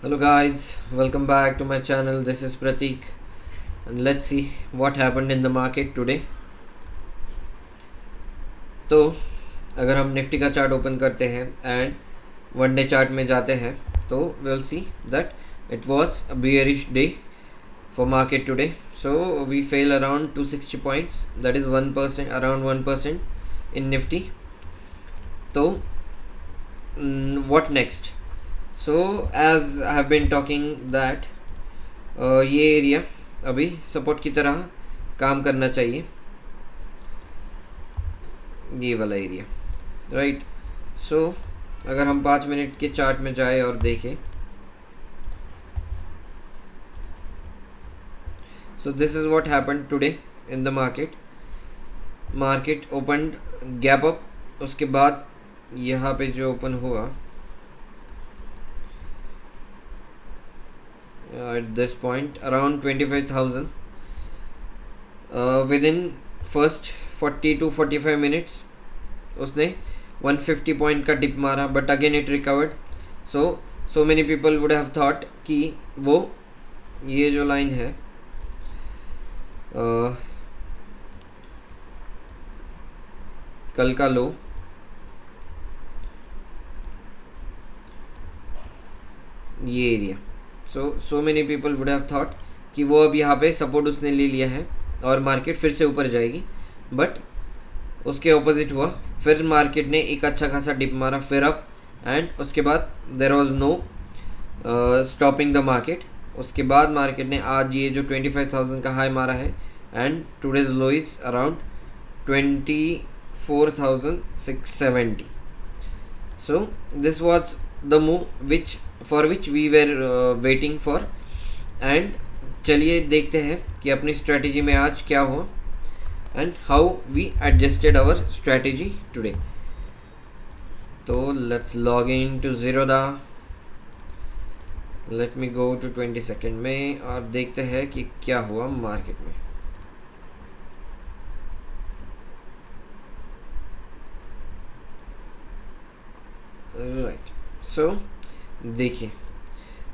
Hello guys, welcome back to my channel. This is Pratik and let's see what happened in the market today. तो अगर हम Nifty का chart open करते हैं and one day chart में जाते हैं तो we'll see that it was a bearish day for market today. So we fell around 260 points, that is 1%, around 1% in Nifty. तो what next? So as I have been talking that ये area अभी support की तरह काम करना चाहिए, ये वाला एरिया, राइट. सो अगर हम 5 मिनट के चार्ट में जाए और देखें, so this is what happened today in the market. Market open gap up, उसके बाद यहाँ पे जो ओपन हुआ at this point around 25,000 within first 40 to 45 minutes उसने 150 पॉइंट का डिप मारा, but again it recovered. So many people would have thought कि वो ये जो लाइन है कल का लो, ये area, so many people would have thought कि वो अब यहाँ पे सपोर्ट उसने ले लिया है और मार्केट फिर से ऊपर जाएगी, बट उसके ऑपोजिट हुआ. फिर मार्केट ने एक अच्छा खासा डिप मारा, फिर अप, एंड उसके बाद there was no stopping the market. उसके बाद मार्केट ने आज ये जो 25,000 का हाई मारा है and today's low is around 24,670. So this was the move which for which we were waiting for. And चलिए देखते हैं कि अपनी स्ट्रैटेजी में आज क्या हुआ and how we adjusted our strategy today. तो let's log in to Zerodha. Let me go to 20 second में और देखते हैं कि क्या हुआ मार्केट में. राइट. सो देखिए,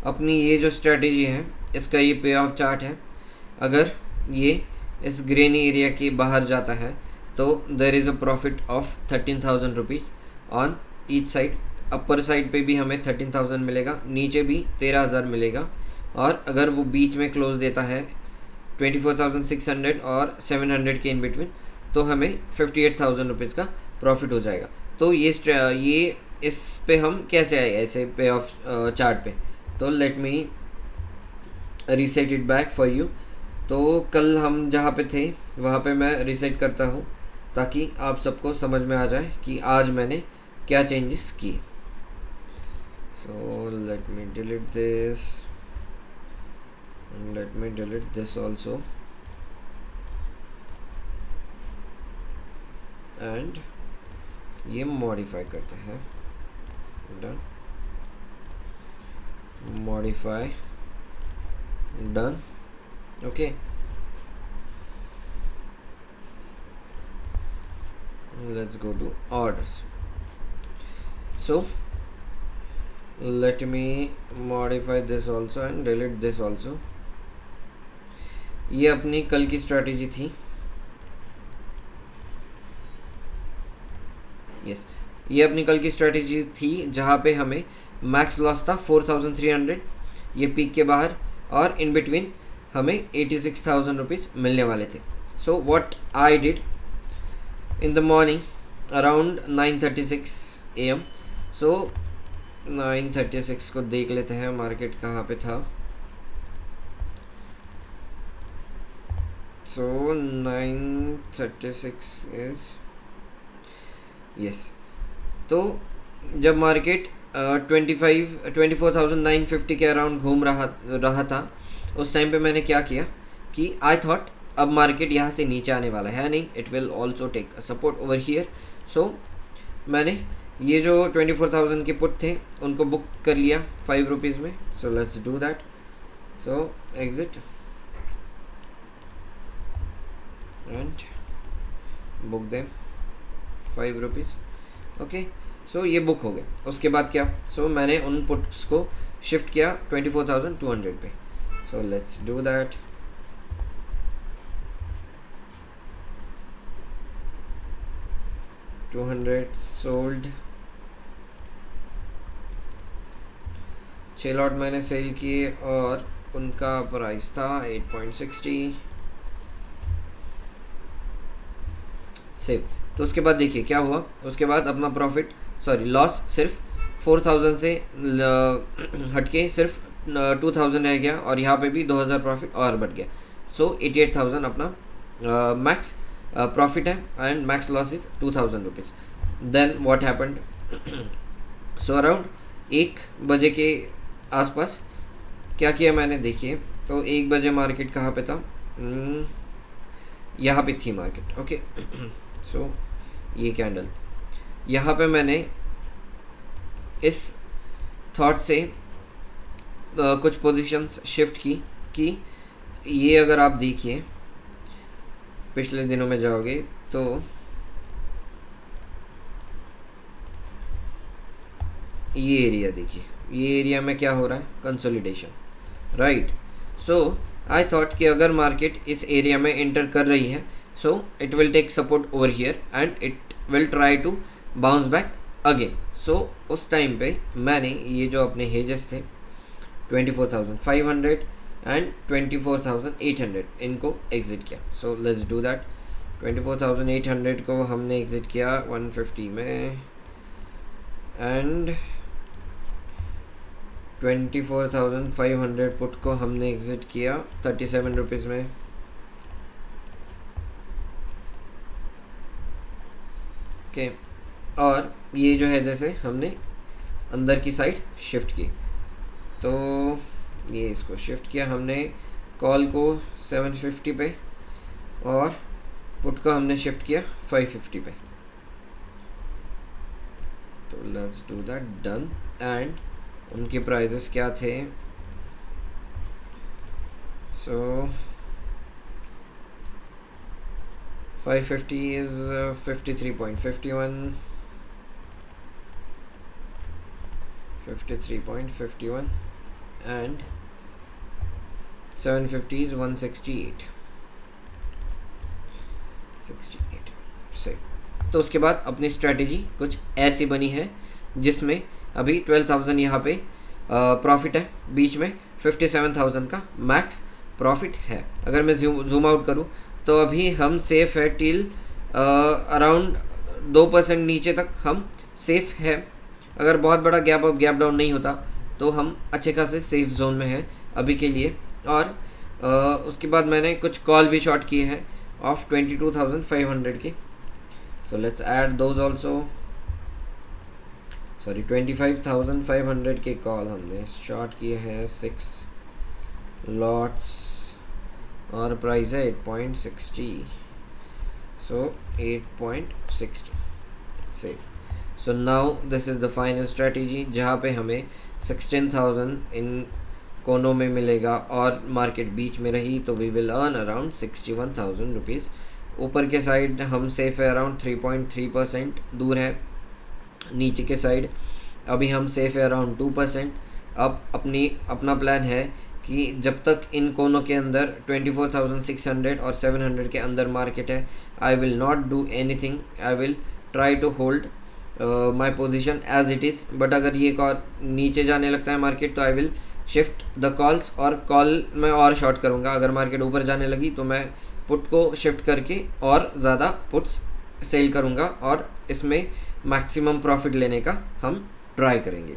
अपनी ये जो स्ट्रैटेजी है इसका ये पे ऑफ चार्ट है. अगर ये इस ग्रेनी एरिया के बाहर जाता है तो there is a profit of 13,000 rupees on each side. Upper side पे भी हमें 13,000 मिलेगा, नीचे भी 13,000 मिलेगा. और अगर वो बीच में क्लोज देता है 24,600 और 700 के इन बिटवीन, तो हमें 58,000 रुपीज़ का प्रॉफिट हो जाएगा. तो ये इस पे हम कैसे आए ऐसे पे ऑफ चार्ट पे. तो let me reset it back for you. तो कल हम जहाँ पे थे वहाँ पे मैं रीसेट करता हूँ ताकि आप सबको समझ में आ जाए कि आज मैंने क्या चेंजेस किए. So let me delete this and let me delete this also and ये मॉडिफाई करते हैं. Done, modify, done. Okay, let's go to orders. So let me modify this also and delete this also. ये अपनी कल की strategy थी. Yes, ये अपनी कल की स्ट्रैटेजी थी जहाँ पे हमें मैक्स लॉस था 4,300 ये पीक के बाहर, और इन बिटवीन हमें 86,000 रुपीज़ मिलने वाले थे. So what I did in the morning around 9:36 AM. सो 9:36 को देख लेते हैं मार्केट कहाँ पे था. सो 9:36 इज यस. तो जब मार्केट 24,950 के अराउंड घूम रहा था, उस टाइम पे मैंने क्या किया कि आई थॉट अब मार्केट यहाँ से नीचे आने वाला है नहीं, it will also take support over here. So मैंने ये जो 24,000 के पुट थे उनको बुक कर लिया 5 रुपीज़ में. So let's do that. So exit and book them 5 rupees. Okay, so ये बुक हो गया. उसके बाद क्या, मैंने उन पुट्स को शिफ्ट किया 24,200 पे. सो let's do that. $200 sold. 6 lot मैंने सेल किए और उनका प्राइस था 8.60 सेव. तो उसके बाद देखिए क्या हुआ. उसके बाद अपना प्रॉफिट लॉस सिर्फ 4,000 से हटके सिर्फ 2,000 रह गया और यहाँ पे भी 2,000 प्रॉफिट और बढ़ गया. सो 88,000 अपना मैक्स प्रॉफिट है and max loss is 2,000 rupees. Then what happened. So around 1 बजे के आसपास क्या किया मैंने देखिए. तो 1 बजे मार्केट कहाँ पे था. यहाँ पे थी मार्केट. ओके. सो ये कैंडल यहाँ पे मैंने इस थॉट से कुछ पोजीशंस शिफ्ट की कि ये अगर आप देखिए पिछले दिनों में जाओगे तो ये एरिया देखिए. ये एरिया में क्या हो रहा है. Consolidation. Right. So I thought कि अगर मार्केट इस एरिया में एंटर कर रही है so it will take support over here and it will try to bounce back again. So उस टाइम पे मैंने ये जो अपने हेजेस थे 24,500 एंड 24,800 इनको एग्जिट किया. सो लेट्स डू दैट. 24,800 को हमने एग्जिट किया 150 में एंड 24,500 पुट को हमने एग्जिट किया 37 रुपीज़ में. ओके. और ये जो है जैसे हमने अंदर की साइड शिफ्ट की तो ये इसको शिफ्ट किया हमने कॉल को 750 पे और पुट को हमने शिफ्ट किया 550 पे. तो let's do that. Done. And उनके प्राइजेस क्या थे. सो 550 is 53.51 53.51 and 750 is 168 68 सही. तो उसके बाद अपनी स्ट्रेटेजी कुछ ऐसी बनी है जिसमें अभी 12,000 यहाँ पे प्रॉफिट है. बीच में 57,000 का मैक्स प्रॉफिट है. अगर मैं जूम आउट करूँ तो अभी हम सेफ है टिल अराउंड 2% नीचे तक हम सेफ है. अगर बहुत बड़ा गैप अप गैप डाउन नहीं होता तो हम अच्छे खासे सेफ जोन में हैं अभी के लिए. और उसके बाद मैंने कुछ कॉल भी शॉर्ट किए हैं ऑफ 22,500 की. So let's add those also. 25,500 के कॉल हमने शॉर्ट किए हैं 6 लॉट्स और प्राइस है 8.60. सो 8.60 safe. So now this is the final strategy जहाँ पे हमें 16,000 इन कोनों में मिलेगा और मार्केट बीच में रही तो we will earn around 61,000 rupees. ऊपर के साइड हम सेफ है अराउंड 3.3% दूर है. नीचे के साइड अभी हम सेफ है अराउंड 2%. अब अपना प्लान है कि जब तक इन कोनों के अंदर 24,600 और 700 के अंदर मार्केट है I will not do anything. I will try to hold my position as it is. But अगर ये नीचे जाने लगता है मार्केट तो I will shift the calls और कॉल में और शॉर्ट करूँगा. अगर मार्केट ऊपर जाने लगी तो मैं पुट को शिफ्ट करके और ज़्यादा पुट्स सेल करूँगा और इसमें मैक्सिमम प्रॉफिट लेने का हम ट्राई करेंगे.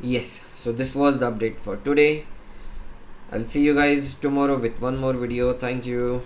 Yes. So this was the update for today. I'll see you guys tomorrow with one more video. Thank you.